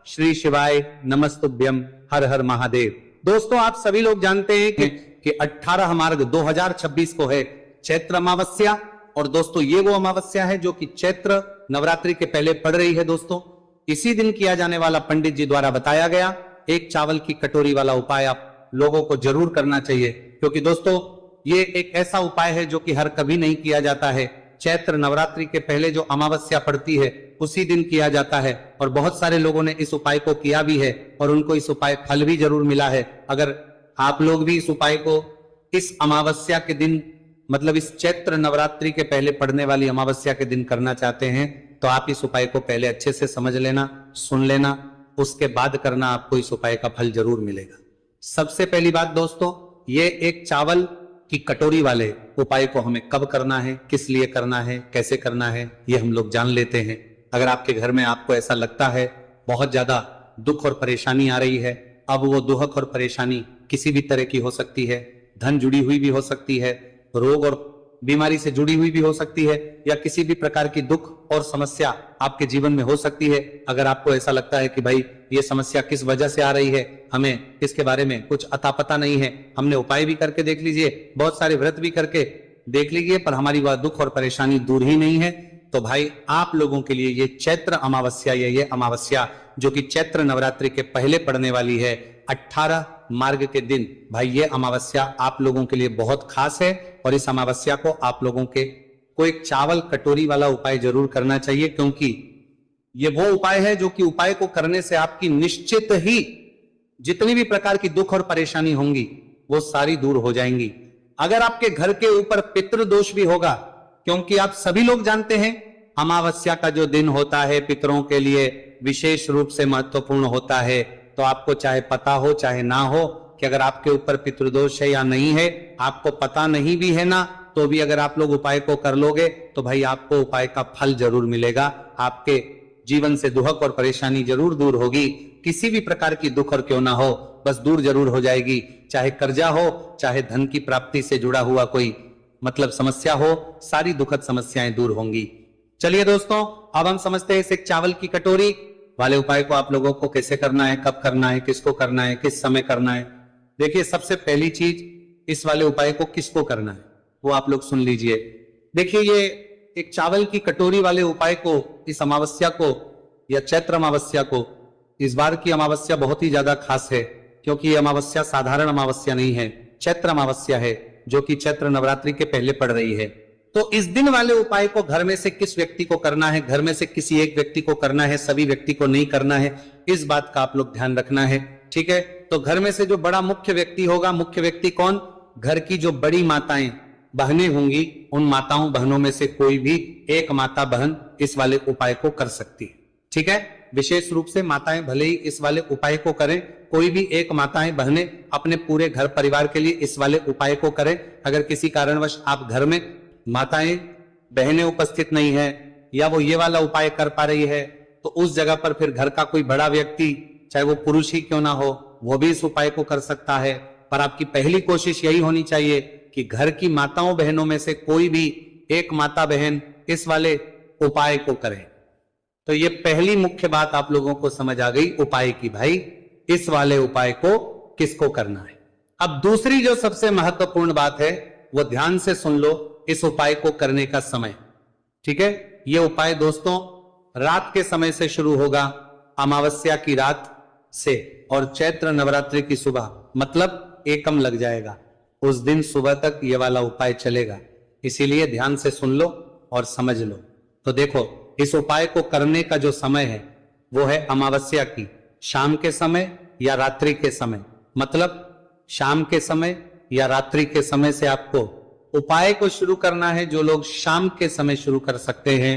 श्री शिवाय नमस्तुभ्यम, हर हर महादेव। दोस्तों, आप सभी लोग जानते हैं कि 18 मार्च 2026 को है चैत्र अमावस्या। और दोस्तों, ये वो अमावस्या है जो कि चैत्र नवरात्रि के पहले पड़ रही है। दोस्तों, इसी दिन किया जाने वाला पंडित जी द्वारा बताया गया एक चावल की कटोरी वाला उपाय आप लोगों को जरूर करना चाहिए, क्योंकि दोस्तों ये एक ऐसा उपाय है जो कि हर कभी नहीं किया जाता है। चैत्र नवरात्रि के पहले जो अमावस्या पड़ती है उसी दिन किया जाता है, और बहुत सारे लोगों ने इस उपाय को किया भी है और उनको इस उपाय फल भी जरूर मिला है। अगर आप लोग भी इस उपाय को इस अमावस्या के दिन, मतलब इस चैत्र नवरात्रि के पहले पड़ने वाली अमावस्या के दिन करना चाहते हैं, तो आप इस उपाय को पहले अच्छे से समझ लेना, सुन लेना, उसके बाद करना, आपको इस उपाय का फल जरूर मिलेगा। सबसे पहली बात दोस्तों, ये एक चावल की कटोरी वाले उपाय को हमें कब करना है, किस लिए करना है, कैसे करना है, ये हम लोग जान लेते हैं। अगर आपके घर में आपको ऐसा लगता है बहुत ज्यादा दुख और परेशानी आ रही है, अब वो दुख और परेशानी किसी भी तरह की हो सकती है, धन जुड़ी हुई भी हो सकती है, रोग और बीमारी से जुड़ी हुई भी हो सकती है, या किसी भी प्रकार की दुख और समस्या आपके जीवन में हो सकती है। अगर आपको ऐसा लगता है कि भाई ये समस्या किस वजह से आ रही है, हमें इसके बारे में कुछ अता पता नहीं है, हमने उपाय भी करके देख लीजिए, बहुत सारे व्रत भी करके देख लीजिए, पर हमारी वह दुख और परेशानी दूर ही नहीं है, तो भाई आप लोगों के लिए ये चैत्र अमावस्या, ये अमावस्या जो कि चैत्र नवरात्रि के पहले पड़ने वाली है 18 मार्च के दिन, भाई ये अमावस्या आप लोगों के लिए बहुत खास है। और इस अमावस्या को आप लोगों के को एक चावल कटोरी वाला उपाय जरूर करना चाहिए, क्योंकि ये वो उपाय है जो कि उपाय को करने से आपकी निश्चित ही जितनी भी प्रकार की दुख और परेशानी होंगी वो सारी दूर हो जाएंगी। अगर आपके घर के ऊपर पितृदोष भी होगा, क्योंकि आप सभी लोग जानते हैं अमावस्या का जो दिन होता है पितरों के लिए विशेष रूप से महत्वपूर्ण होता है, तो आपको चाहे पता हो चाहे ना हो कि अगर आपके ऊपर पितृदोष है या नहीं है, आपको पता नहीं भी है ना, तो भी अगर आप लोग उपाय को कर लोगे तो भाई आपको उपाय का फल जरूर मिलेगा, आपके जीवन से दुख और परेशानी जरूर दूर होगी। किसी भी प्रकार की दुख और क्यों ना हो, बस दूर जरूर हो जाएगी। चाहे कर्जा हो, चाहे धन की प्राप्ति से जुड़ा हुआ कोई मतलब समस्या हो, सारी दुखद समस्याएं दूर होंगी। चलिए दोस्तों, अब हम समझते हैं इस एक चावल की कटोरी वाले उपाय को आप लोगों को कैसे करना है, कब करना है, किसको करना है, किस समय करना है। देखिए, सबसे पहली चीज, इस वाले उपाय को किसको करना है वो आप लोग सुन लीजिए। देखिए, ये एक चावल की कटोरी वाले उपाय को, इस अमावस्या को या चैत्र अमावस्या को, इस बार की अमावस्या बहुत ही ज्यादा खास है, क्योंकि ये अमावस्या साधारण अमावस्या नहीं है, चैत्र अमावस्या है जो कि चैत्र नवरात्रि के पहले पड़ रही है। तो इस दिन वाले उपाय को घर में से किस व्यक्ति को करना है, घर में से किसी एक व्यक्ति को करना है, सभी व्यक्ति को नहीं करना है, इस बात का आप लोग ध्यान रखना है। ठीक है, तो घर में से जो बड़ा मुख्य व्यक्ति होगा, मुख्य व्यक्ति कौन, घर की जो बड़ी माताएं बहनें होंगी, उन माताओं बहनों में से कोई भी एक माता बहन इस वाले उपाय को कर सकती है। ठीक है, विशेष रूप से माताएं भले ही इस वाले उपाय को करें, कोई भी एक माताएं बहनें अपने पूरे घर परिवार के लिए इस वाले उपाय को करें। अगर किसी कारणवश आप घर में माताएं बहनें उपस्थित नहीं है या वो ये वाला उपाय कर पा रही है, तो उस जगह पर फिर घर का कोई बड़ा व्यक्ति, चाहे वो पुरुष ही क्यों ना हो, वो भी इस उपाय को कर सकता है। पर आपकी पहली कोशिश यही होनी चाहिए कि घर की माताओं बहनों में से कोई भी एक माता बहन इस वाले उपाय को करे। तो ये पहली मुख्य बात आप लोगों को समझ आ गई उपाय की, भाई इस वाले उपाय को किसको करना है। अब दूसरी जो सबसे महत्वपूर्ण बात है वो ध्यान से सुन लो, इस उपाय को करने का समय। ठीक है, ये उपाय दोस्तों रात के समय से शुरू होगा, अमावस्या की रात से, और चैत्र नवरात्रि की सुबह, मतलब एकम लग जाएगा, उस दिन सुबह तक ये वाला उपाय चलेगा। इसीलिए ध्यान से सुन लो और समझ लो। तो देखो, इस उपाय को करने का जो समय है वो है अमावस्या की शाम के समय या रात्रि के समय, मतलब शाम के समय या रात्रि के समय से आपको उपाय को शुरू करना है। जो लोग शाम के समय शुरू कर सकते हैं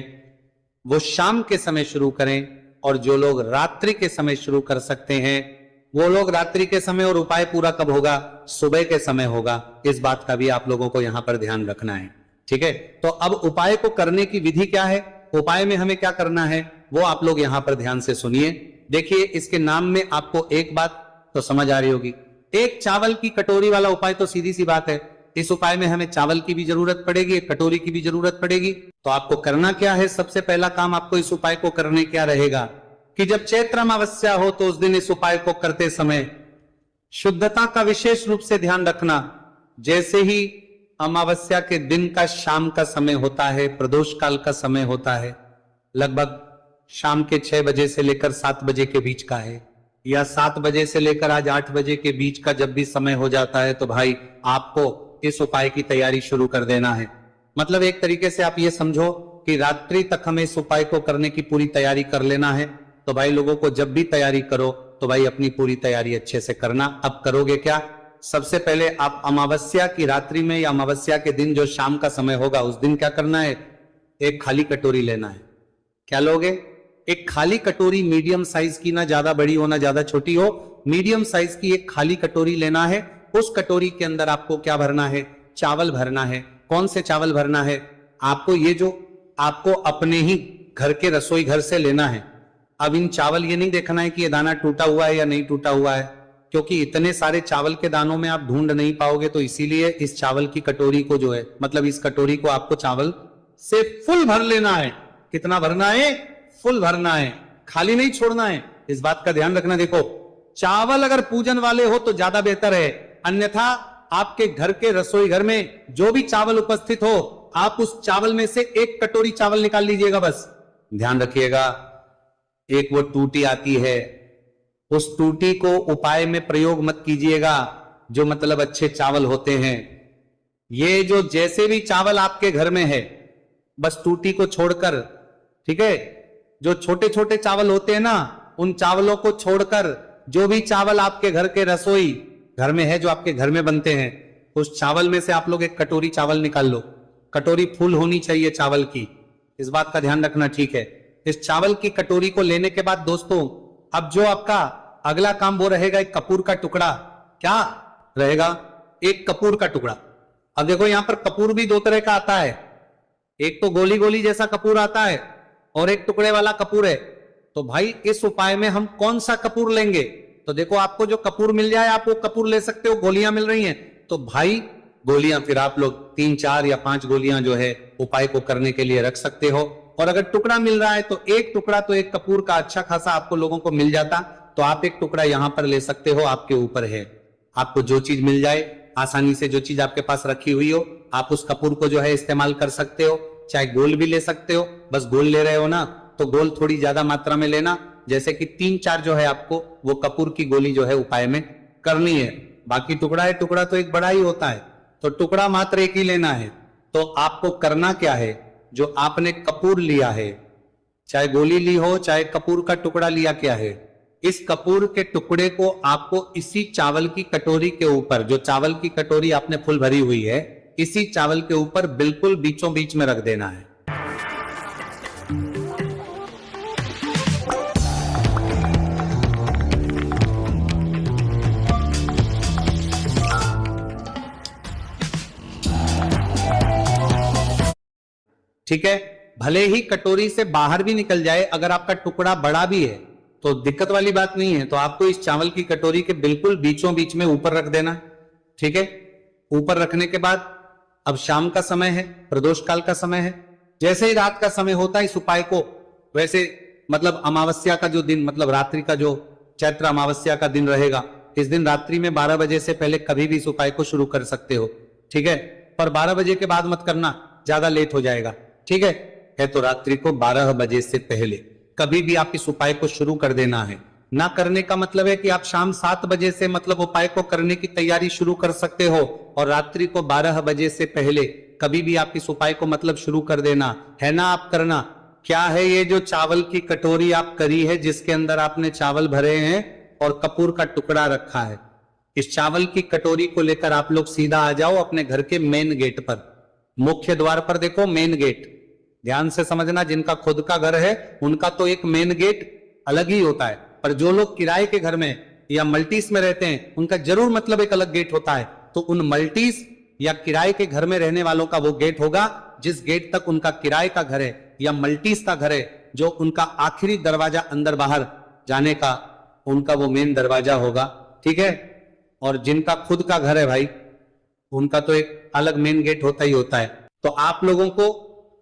वो शाम के समय शुरू करें, और जो लोग रात्रि के समय शुरू कर सकते हैं वो लोग रात्रि के समय। और उपाय पूरा कब होगा, सुबह के समय होगा। इस बात का भी आप लोगों को यहां पर ध्यान रखना है। ठीक है, तो अब उपाय को करने की विधि क्या है, उपाय में हमें क्या करना है, वो आप लोग यहां पर ध्यान से सुनिए। देखिए, इसके नाम में आपको एक बात तो समझ आ रही होगी, एक चावल की कटोरी वाला उपाय, तो सीधी सी बात है इस उपाय में हमें चावल की भी जरूरत पड़ेगी, एक कटोरी की भी जरूरत पड़ेगी। तो आपको करना क्या है, सबसे पहला काम आपको इस उपाय को करने क्या रहेगा, कि जब चैत्र अमावस्या हो तो उस दिन इस उपाय को करते समय शुद्धता का विशेष रूप से ध्यान रखना। जैसे ही अमावस्या के दिन का शाम का समय होता है, प्रदोष काल का समय होता है, लगभग शाम के 6 बजे से लेकर 7 बजे के बीच का है, या 7 बजे से लेकर आज 8 बजे के बीच का जब भी समय हो जाता है, तो भाई आपको इस उपाय की तैयारी शुरू कर देना है। मतलब एक तरीके से आप ये समझो कि रात्रि तक हमें इस उपाय को करने की पूरी तैयारी कर लेना है। तो भाई लोगों को जब भी तैयारी करो तो भाई अपनी पूरी तैयारी अच्छे से करना। अब करोगे क्या? सबसे पहले आप अमावस्या की रात्रि में या अमावस्या के दिन जो शाम का समय होगा उस दिन क्या करना है, एक खाली कटोरी लेना है। क्या लोगे? एक खाली कटोरी, मीडियम साइज की, ना ज्यादा बड़ी हो ना ज्यादा छोटी हो, मीडियम साइज की एक खाली कटोरी लेना है। उस कटोरी के अंदर आपको क्या भरना है? चावल भरना है। कौन से चावल भरना है? आपको ये जो आपको अपने ही घर के रसोई घर से लेना है। अब इन चावल ये नहीं देखना है कि ये दाना टूटा हुआ है या नहीं टूटा हुआ है, क्योंकि इतने सारे चावल के दानों में आप ढूंढ नहीं पाओगे। तो इसीलिए इस चावल की कटोरी को जो है, मतलब इस कटोरी को आपको चावल से फुल भर लेना है। कितना भरना है? फुल भरना है, खाली नहीं छोड़ना है। इस बात का ध्यान रखना। देखो, चावल अगर पूजन वाले हो तो ज्यादा बेहतर है, अन्यथा आपके घर के रसोई घर में जो भी चावल उपस्थित हो, आप उस चावल में से एक कटोरी चावल निकाल लीजिएगा। बस ध्यान रखिएगा, एक वो टूटी आती है, उस टूटी को उपाय में प्रयोग मत कीजिएगा। जो मतलब अच्छे चावल होते हैं, ये जो जैसे भी चावल आपके घर में है, बस टूटी को छोड़कर, ठीक है, जो छोटे छोटे चावल होते हैं ना, उन चावलों को छोड़कर जो भी चावल आपके घर के रसोई घर में है, जो आपके घर में बनते हैं, उस चावल में से आप लोग एक कटोरी चावल निकाल लो। कटोरी फुल होनी चाहिए चावल की, इस बात का ध्यान रखना, ठीक है। इस चावल की कटोरी को लेने के बाद दोस्तों, अब जो आपका अगला काम वो रहेगा एक कपूर का टुकड़ा। क्या रहेगा? एक कपूर का टुकड़ा। अब देखो यहां पर कपूर भी 2 तरह का आता है, एक तो गोली गोली जैसा कपूर आता है और एक टुकड़े वाला कपूर है। तो भाई इस उपाय में हम कौन सा कपूर लेंगे? तो देखो, आपको जो कपूर मिल जाए आप वो कपूर ले सकते हो। गोलियां मिल रही हैं तो भाई गोलियां फिर आप लोग 3, 4 या 5 गोलियां जो है उपाय को करने के लिए रख सकते हो। और अगर टुकड़ा मिल रहा है तो एक टुकड़ा तो एक कपूर का अच्छा खासा आपको लोगों को मिल जाता, तो आप एक टुकड़ा यहां पर ले सकते हो, आपके ऊपर है। आपको जो चीज मिल जाए आसानी से, जो चीज आपके पास रखी हुई हो, आप उस कपूर को जो है इस्तेमाल कर सकते हो। चाहे गोल भी ले सकते हो, बस गोल ले रहे हो ना तो गोल थोड़ी ज्यादा मात्रा में लेना, जैसे कि 3-4 जो है आपको वो कपूर की गोली जो है उपाय में करनी है। बाकी टुकड़ा है, टुकड़ा तो एक बड़ा ही होता है, तो टुकड़ा मात्र एक ही लेना है। तो आपको करना क्या है, जो आपने कपूर लिया है, चाहे गोली ली हो चाहे कपूर का टुकड़ा लिया, क्या है, इस कपूर के टुकड़े को आपको इसी चावल की कटोरी के ऊपर, जो चावल की कटोरी आपने फुल भरी हुई है, इसी चावल के ऊपर बिल्कुल बीचों बीच में रख देना है। ठीक है, भले ही कटोरी से बाहर भी निकल जाए, अगर आपका टुकड़ा बड़ा भी है तो दिक्कत वाली बात नहीं है। तो आपको इस चावल की कटोरी के बिल्कुल बीचों बीच में ऊपर रख देना, ठीक है। ऊपर रखने के बाद अब शाम का समय है, प्रदोष काल का समय है। जैसे ही रात का समय होता है इस उपाय को, वैसे मतलब अमावस्या का जो दिन, मतलब रात्रि का जो चैत्र अमावस्या का दिन रहेगा, इस दिन रात्रि में 12 बजे से पहले कभी भी इस उपाय को शुरू कर सकते हो, ठीक है। पर 12 बजे के बाद मत करना, ज्यादा लेट हो जाएगा, ठीक है। तो रात्रि को 12 बजे से पहले कभी भी आप इस उपाय को शुरू कर देना है। ना करने का मतलब है कि आप शाम 7 बजे से मतलब उपाय को करने की तैयारी शुरू कर सकते हो, और रात्रि को 12 बजे से पहले कभी भी आप इस उपाय को मतलब शुरू कर देना है ना। आप करना क्या है, ये जो चावल की कटोरी आप करी है, जिसके अंदर आपने चावल भरे हैं और कपूर का टुकड़ा रखा है, इस चावल की कटोरी को लेकर आप लोग सीधा आ जाओ अपने घर के मेन गेट पर, मुख्य द्वार पर। देखो मेन गेट, ध्यान से समझना, जिनका खुद का घर है उनका तो एक मेन गेट अलग ही होता है, पर जो लोग किराए के घर में या मल्टीस में रहते हैं उनका जरूर मतलब एक अलग गेट होता है। तो उन मल्टीस या किराए के घर में रहने वालों का वो गेट होगा जिस गेट तक उनका किराए का घर है या मल्टीस का घर है, जो उनका आखिरी दरवाजा अंदर बाहर जाने का उनका वो मेन दरवाजा होगा, ठीक है। और जिनका खुद का घर है भाई, उनका तो एक अलग मेन गेट होता ही होता है। तो आप लोगों को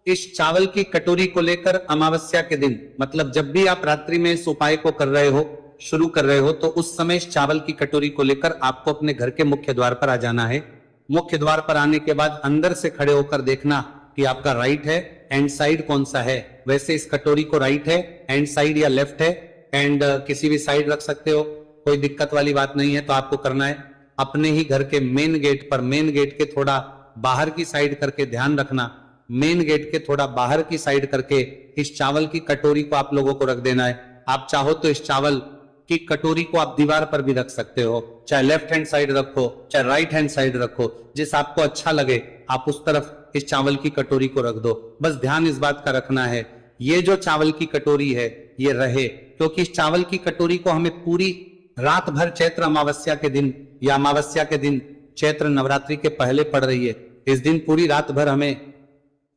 इस चावल की कटोरी को लेकर अमावस्या के दिन, मतलब जब भी आप रात्रि में इस उपाय को कर रहे हो, शुरू कर रहे हो, तो उस समय इस चावल की कटोरी को लेकर आपको अपने घर के मुख्य द्वार पर आ जाना है। मुख्य द्वार पर आने के बाद अंदर से खड़े होकर देखना कि आपका राइट है एंड साइड कौन सा है। वैसे इस कटोरी को राइट है एंड साइड या लेफ्ट है एंड किसी भी साइड रख सकते हो, कोई दिक्कत वाली बात नहीं है। तो आपको करना है अपने ही घर के मेन गेट पर, मेन गेट के थोड़ा बाहर की साइड करके, ध्यान रखना, मेन गेट के थोड़ा बाहर की साइड करके इस चावल की कटोरी को आप लोगों को रख देना है। आप चाहो तो इस चावल की कटोरी को आप दीवार पर भी रख सकते हो, चाहे लेफ्ट हैंड साइड रखो चाहे राइट हैंड साइड रखो, जिस आपको अच्छा लगे आप उस तरफ इस चावल की कटोरी को रख दो। बस ध्यान इस बात का रखना है ये जो चावल की कटोरी है ये रहे, क्योंकि इस चावल की कटोरी को हमें पूरी रात भर चैत्र अमावस्या के दिन या अमावस्या के दिन, चैत्र नवरात्रि के पहले पड़ रही है, इस दिन पूरी रात भर हमें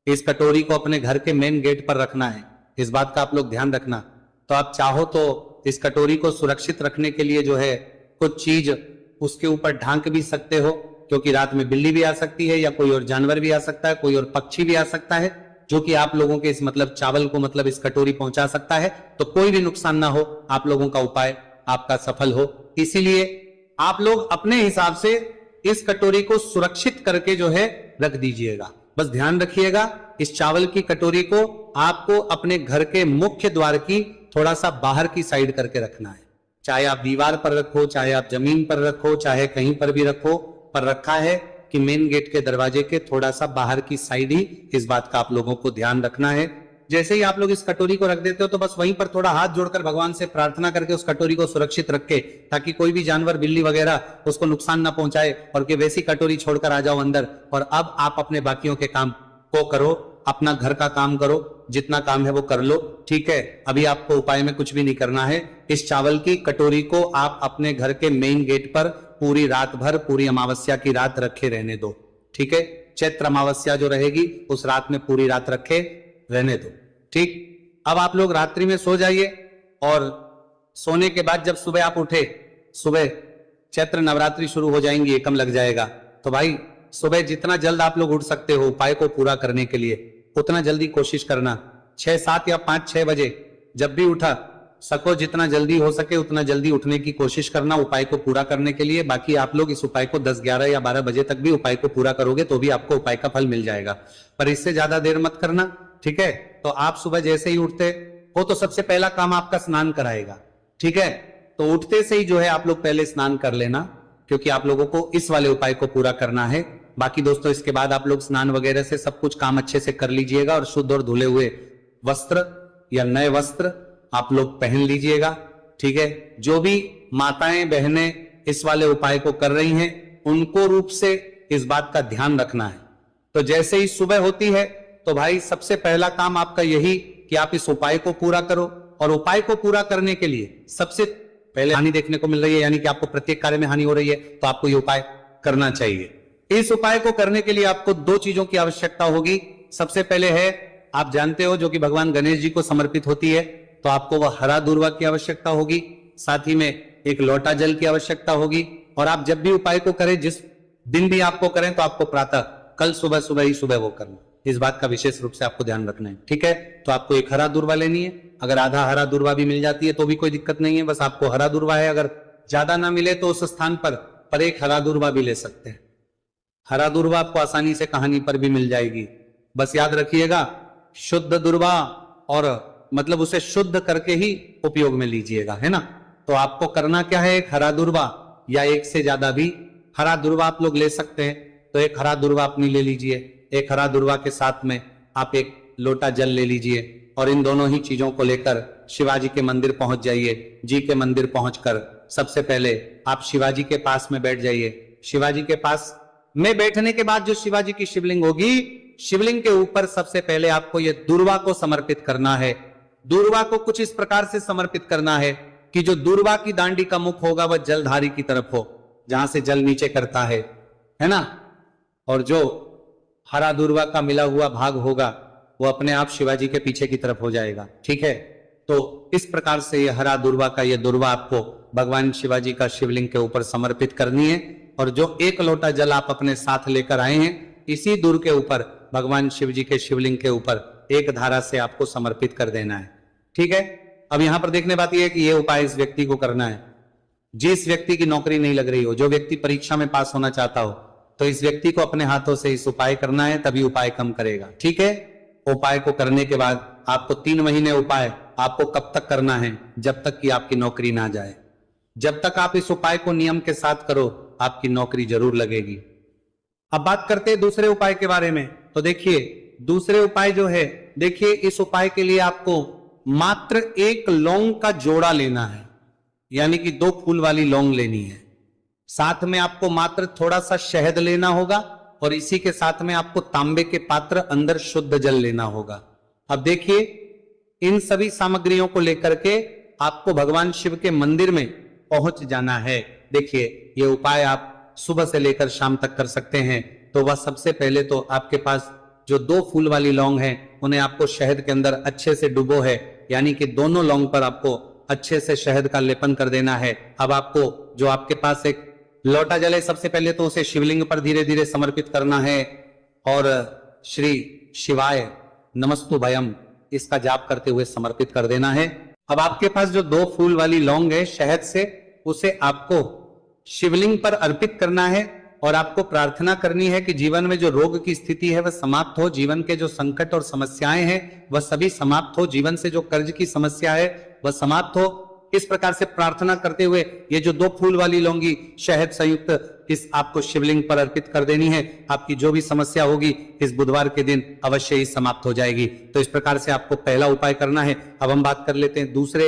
इस कटोरी को अपने घर के मेन गेट पर रखना है। इस बात का आप लोग ध्यान रखना। तो आप चाहो तो इस कटोरी को सुरक्षित रखने के लिए जो है कुछ चीज उसके ऊपर ढांक भी सकते हो, क्योंकि रात में बिल्ली भी आ सकती है या कोई और जानवर भी आ सकता है, कोई और पक्षी भी आ सकता है, जो कि आप लोगों के इस मतलब चावल को मतलब इस कटोरी पहुंचा सकता है। तो कोई भी नुकसान ना हो, आप लोगों का उपाय आपका सफल हो, इसीलिए आप लोग अपने हिसाब से इस कटोरी को सुरक्षित करके जो है रख दीजिएगा। बस ध्यान रखिएगा इस चावल की कटोरी को आपको अपने घर के मुख्य द्वार की थोड़ा सा बाहर की साइड करके रखना है। चाहे आप दीवार पर रखो, चाहे आप जमीन पर रखो, चाहे कहीं पर भी रखो, पर रखा है कि मेन गेट के दरवाजे के थोड़ा सा बाहर की साइड ही, इस बात का आप लोगों को ध्यान रखना है। जैसे ही आप लोग इस कटोरी को रख देते हो तो बस वहीं पर थोड़ा हाथ जोड़कर भगवान से प्रार्थना करके उस कटोरी को सुरक्षित रखे, ताकि कोई भी जानवर, बिल्ली वगैरह उसको नुकसान ना पहुंचाए और कि वैसी कटोरी छोड़कर आ जाओ अंदर। और अब आप अपने बाकियों के काम को करो, अपना घर का काम करो, जितना काम है वो कर लो, ठीक है। अभी आपको उपाय में कुछ भी नहीं करना है। इस चावल की कटोरी को आप अपने घर के मेन गेट पर पूरी रात भर, पूरी अमावस्या की रात रखे रहने दो, ठीक है। चैत्र अमावस्या जो रहेगी उस रात में पूरी रात रखे रहने दो, ठीक। अब आप लोग रात्रि में सो जाइए और सोने के बाद जब सुबह आप उठे, सुबह चैत्र नवरात्रि शुरू हो जाएंगी, एकम लग जाएगा, तो भाई सुबह जितना जल्द आप लोग उठ सकते हो उपाय को पूरा करने के लिए उतना जल्दी कोशिश करना। 6, 7 या 5, 6 बजे जब भी उठा सको, जितना जल्दी हो सके उतना जल्दी उठने की कोशिश करना उपाय को पूरा करने के लिए। बाकी आप लोग इस उपाय को 10, 11 या 12 बजे तक भी उपाय को पूरा करोगे तो भी आपको उपाय का फल मिल जाएगा, पर इससे ज्यादा देर मत करना, ठीक है। तो आप सुबह जैसे ही उठते हो तो सबसे पहला काम आपका स्नान कराएगा, ठीक है। तो उठते से ही जो है आप लोग पहले स्नान कर लेना, क्योंकि आप लोगों को इस वाले उपाय को पूरा करना है। बाकी दोस्तों इसके बाद आप लोग स्नान वगैरह से सब कुछ काम अच्छे से कर लीजिएगा और शुद्ध और धुले हुए वस्त्र या नए वस्त्र आप लोग पहन लीजिएगा, ठीक है। जो भी माताएं बहनें इस वाले उपाय को कर रही हैं उनको रूप से इस बात का ध्यान रखना है। तो जैसे ही सुबह होती है तो भाई सबसे पहला काम आपका यही कि आप इस उपाय को पूरा करो, और उपाय को पूरा करने के लिए सबसे पहले हानि देखने को मिल रही है, यानी कि आपको प्रत्येक कार्य में हानि हो रही है, तो आपको ये उपाय करना चाहिए। इस उपाय को करने के लिए आपको 2 चीजों की आवश्यकता होगी। सबसे पहले है, आप जानते हो, जो कि भगवान गणेश जी को समर्पित होती है, तो आपको वह हरा दूर्वा की आवश्यकता होगी, साथ ही में एक लोटा जल की आवश्यकता होगी। और आप जब भी उपाय को करें, जिस दिन भी आपको करें, तो आपको प्रातः कल सुबह ही सुबह वो करना, इस बात का विशेष रूप से आपको ध्यान रखना है, ठीक है। तो आपको एक हरा दूर्वा लेनी है, अगर आधा हरा दूर्वा भी मिल जाती है तो भी कोई दिक्कत नहीं है, बस आपको हरा दूर्वा है। अगर ज्यादा ना मिले तो उस स्थान पर एक हरा दूर्वा भी ले सकते हैं। हरा दूर्वा आपको आसानी से कहानी पर भी मिल जाएगी। बस याद रखिएगा शुद्ध दूर्वा, और मतलब उसे शुद्ध करके ही उपयोग में लीजिएगा, है ना। तो आपको करना क्या है, एक हरा दूर्वा या एक से ज्यादा भी हरा दूर्वा आप लोग ले सकते हैं। तो एक हरा दूर्वा अपनी ले लीजिए, एक हरा दूर्वा के साथ में आप एक लोटा जल ले लीजिए, और इन दोनों ही चीजों को लेकर शिवाजी के मंदिर पहुंच जाइए। जी के मंदिर पहुंचकर सबसे पहले आप शिवाजी के पास में बैठ जाइए। शिवाजी के पास में बैठने के बाद जो शिवाजी की शिवलिंग होगी, शिवलिंग के ऊपर सबसे पहले आपको ये दूर्वा को समर्पित करना है। दूर्वा को कुछ इस प्रकार से समर्पित करना है कि जो दूर्वा की दांडी का मुख होगा वह जलधारी की तरफ हो, जहां से जल नीचे करता है ना। और जो हरा दूर्वा का मिला हुआ भाग होगा वो अपने आप शिवाजी के पीछे की तरफ हो जाएगा, ठीक है। तो इस प्रकार से ये हरा दूर्वा का ये दूर्वा आपको भगवान शिवाजी का शिवलिंग के ऊपर समर्पित करनी है। और जो एक लोटा जल आप अपने साथ लेकर आए हैं, इसी दूर के ऊपर भगवान शिव जी के शिवलिंग के ऊपर एक धारा से आपको समर्पित कर देना है। ठीक है, अब यहां पर देखने बात यह है कि यह उपाय इस व्यक्ति को करना है जिस व्यक्ति की नौकरी नहीं लग रही हो, जो व्यक्ति परीक्षा में पास होना चाहता हो, तो इस व्यक्ति को अपने हाथों से इस उपाय करना है, तभी उपाय कम करेगा। ठीक है, उपाय को करने के बाद आपको 3 महीने उपाय आपको कब तक करना है? जब तक कि आपकी नौकरी ना जाए। जब तक आप इस उपाय को नियम के साथ करो, आपकी नौकरी जरूर लगेगी। अब बात करते हैं दूसरे उपाय के बारे में। तो देखिए दूसरे उपाय जो है, देखिए इस उपाय के लिए आपको मात्र 1 लौंग का जोड़ा लेना है, यानी कि 2 फूल वाली लौंग लेनी है। साथ में आपको मात्र थोड़ा सा शहद लेना होगा और इसी के साथ में आपको तांबे के पात्र अंदर शुद्ध जल लेना होगा। अब देखिए इन सभी सामग्रियों को लेकर के आपको भगवान शिव के मंदिर में पहुंच जाना है। देखिए ये उपाय आप सुबह से लेकर शाम तक कर सकते हैं। तो वह सबसे पहले तो आपके पास जो 2 फूल वाली लौंग है उन्हें आपको शहद के अंदर अच्छे से डुबो है, यानी कि दोनों लौंग पर आपको अच्छे से शहद का लेपन कर देना है। अब आपको जो आपके पास एक लोटा जल है, सबसे पहले तो उसे शिवलिंग पर धीरे धीरे समर्पित करना है और श्री शिवाय नमस्तु भयम इसका जाप करते हुए समर्पित कर देना है। अब आपके पास जो 2 फूल वाली लौंग है शहद से, उसे आपको शिवलिंग पर अर्पित करना है और आपको प्रार्थना करनी है कि जीवन में जो रोग की स्थिति है वह समाप्त हो, जीवन के जो संकट और समस्याएं हैं वह सभी समाप्त हो, जीवन से जो कर्ज की समस्या है वह समाप्त हो। इस प्रकार से प्रार्थना करते हुए ये जो 2 फूल वाली लौंगी शहद संयुक्त इस आपको शिवलिंग पर अर्पित कर देनी है। आपकी जो भी समस्या होगी इस बुधवार के दिन अवश्य ही समाप्त हो जाएगी। तो इस प्रकार से आपको पहला उपाय करना है। अब हम बात कर लेते हैं दूसरे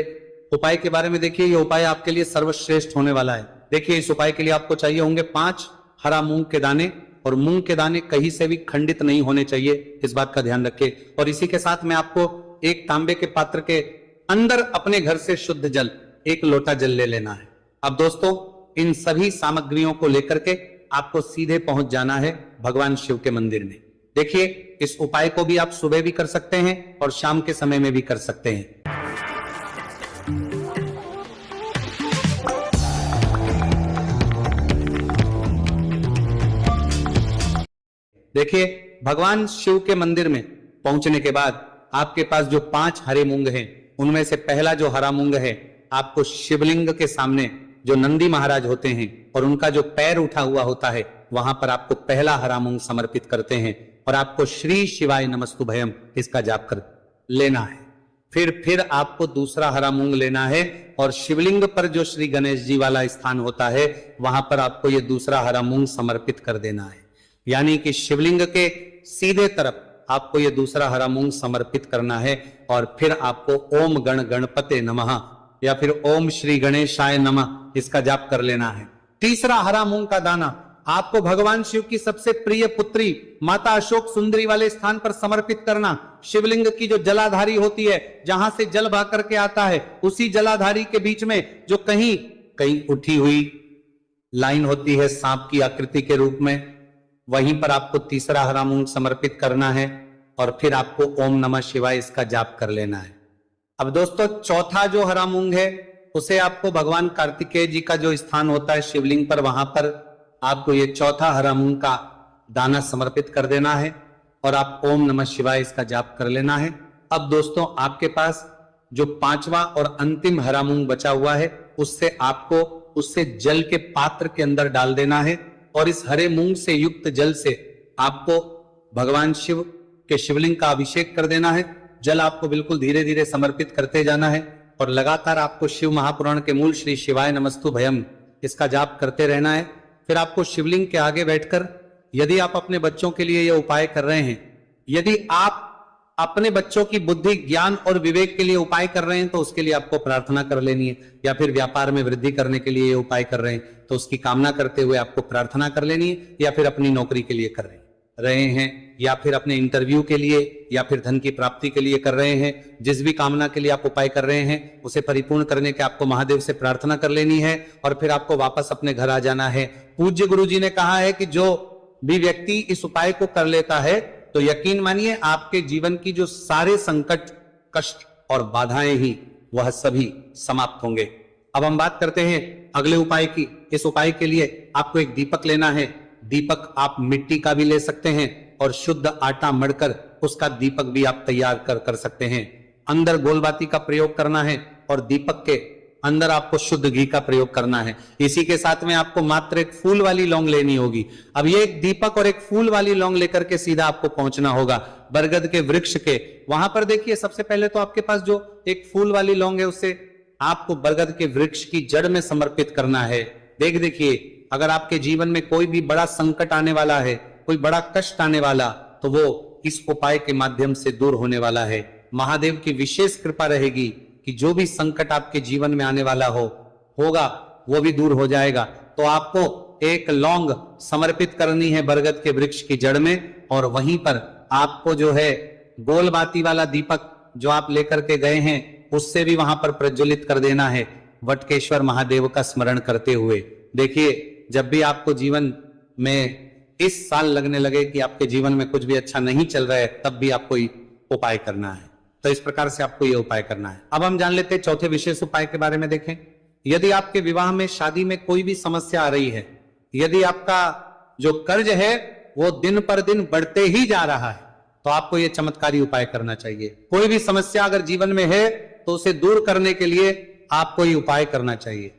उपाय के बारे में। देखिए ये उपाय आपके लिए सर्वश्रेष्ठ होने वाला है। देखिए इस उपाय के लिए आपको चाहिए होंगे 5 हरा मूंग के दाने, और मूंग के दाने कहीं से भी खंडित नहीं होने चाहिए, इस बात का ध्यान रखिए। और इसी के साथ में आपको एक तांबे के पात्र के अंदर अपने घर से शुद्ध जल 1 लोटा जल ले लेना है। अब दोस्तों इन सभी सामग्रियों को लेकर के आपको सीधे पहुंच जाना है भगवान शिव के मंदिर में। देखिए इस उपाय को भी आप सुबह भी कर सकते हैं और शाम के समय में भी कर सकते हैं। देखिए भगवान शिव के मंदिर में पहुंचने के बाद आपके पास जो 5 हरे मूंग हैं, उनमें से पहला जो हरा मूंग है आपको शिवलिंग के सामने जो नंदी महाराज होते हैं और उनका जो पैर उठा हुआ होता है वहां पर आपको पहला हरा मूंग समर्पित करते हैं और आपको श्री शिवाय नमस्तु भयम इसका जाप कर लेना है। फिर आपको दूसरा हरा मूंग लेना है और शिवलिंग पर जो श्री गणेश जी वाला स्थान होता है वहां पर आपको ये दूसरा हरा मूंग समर्पित कर देना है, यानी कि शिवलिंग के सीधे तरफ आपको ये दूसरा हरा मूंग समर्पित करना है। और फिर आपको ओम गण गणपते नमः या फिर ओम श्री गणेशाय नमः इसका जाप कर लेना है। तीसरा हरा मूंग का दाना आपको भगवान शिव की सबसे प्रिय पुत्री माता अशोक सुंदरी वाले स्थान पर समर्पित करना। शिवलिंग की जो जलाधारी होती है, जहां से जल बह करके आता है, उसी जलाधारी के बीच में जो कहीं कहीं उठी हुई लाइन होती है सांप की आकृति के रूप में, वहीं पर आपको तीसरा हरा मूंग समर्पित करना है और फिर आपको ओम नमः शिवाय इसका जाप कर लेना है। अब दोस्तों चौथा जो हरा मूंग है उसे आपको भगवान कार्तिकेय जी का जो स्थान होता है शिवलिंग पर, वहां पर आपको ये चौथा हरा मूंग का दाना समर्पित कर देना है और आप ओम नमः शिवाय इसका जाप कर लेना है। अब दोस्तों आपके पास जो 5वां और अंतिम हरा मूंग बचा हुआ है उससे आपको उससे जल के पात्र के अंदर डाल देना है और इस हरे मूंग से युक्त जल से आपको भगवान शिव के शिवलिंग का अभिषेक कर देना है। जल आपको बिल्कुल धीरे धीरे समर्पित करते जाना है और लगातार आपको शिव महापुराण के मूल श्री शिवाय नमस्तु भयम इसका जाप करते रहना है। फिर आपको शिवलिंग के आगे बैठकर, यदि आप अपने बच्चों के लिए यह उपाय कर रहे हैं, यदि आप अपने बच्चों की बुद्धि ज्ञान और विवेक के लिए उपाय कर रहे हैं तो उसके लिए आपको प्रार्थना कर लेनी है, या फिर व्यापार में वृद्धि करने के लिए ये उपाय कर रहे हैं तो उसकी कामना करते हुए आपको प्रार्थना कर लेनी है, या फिर अपनी नौकरी के लिए कर रहे हैं या फिर अपने इंटरव्यू के लिए या फिर धन की प्राप्ति के लिए कर रहे हैं। जिस भी कामना के लिए आप उपाय कर रहे हैं उसे परिपूर्ण करने के आपको महादेव से प्रार्थना कर लेनी है और फिर आपको वापस अपने घर आ जाना है। पूज्य गुरु जी ने कहा है कि जो भी व्यक्ति इस उपाय को कर लेता है तो यकीन मानिए आपके जीवन की जो सारे संकट, कष्ट और बाधाएं ही वह सभी समाप्त होंगे। अब हम बात करते हैं अगले उपाय की। इस उपाय के लिए आपको एक दीपक लेना है। दीपक आप मिट्टी का भी ले सकते हैं और शुद्ध आटा मढ़कर उसका दीपक भी आप तैयार कर सकते हैं। अंदर गोलबाती का प्रयोग करना है और दीपक के अंदर आपको शुद्ध घी का प्रयोग करना है। इसी के साथ में आपको मात्र एक फूल वाली लौंग लेनी होगी। अब ये एक दीपक और एक फूल वाली लौंग लेकर के सीधा आपको पहुंचना होगा बरगद के वृक्ष के वहां पर। देखिए, सबसे पहले तो आपके पास जो एक फूल वाली लौंग है उसे आपको बरगद के वृक्ष की जड़ में समर्पित करना है। देखिए, अगर आपके जीवन में कोई भी बड़ा संकट आने वाला है, कोई बड़ा कष्ट आने वाला, तो वो इस उपाय के माध्यम से दूर होने वाला है। महादेव की विशेष कृपा रहेगी कि जो भी संकट आपके जीवन में आने वाला होगा वो भी दूर हो जाएगा। तो आपको एक लौंग समर्पित करनी है बरगद के वृक्ष की जड़ में, और वहीं पर आपको जो है गोलबाती वाला दीपक जो आप लेकर के गए हैं उससे भी वहां पर प्रज्वलित कर देना है, वटकेश्वर महादेव का स्मरण करते हुए। देखिए, जब भी आपको जीवन में इस साल लगने लगे कि आपके जीवन में कुछ भी अच्छा नहीं चल रहा है, तब भी आपको उपाय करना है। तो इस प्रकार से आपको यह उपाय करना है। अब हम जान लेते हैं चौथे विशेष उपाय के बारे में। देखें, यदि आपके विवाह में, शादी में कोई भी समस्या आ रही है, यदि आपका जो कर्ज है वो दिन पर दिन बढ़ते ही जा रहा है, तो आपको यह चमत्कारी उपाय करना चाहिए। कोई भी समस्या अगर जीवन में है तो उसे दूर करने के लिए आपको ये उपाय करना चाहिए।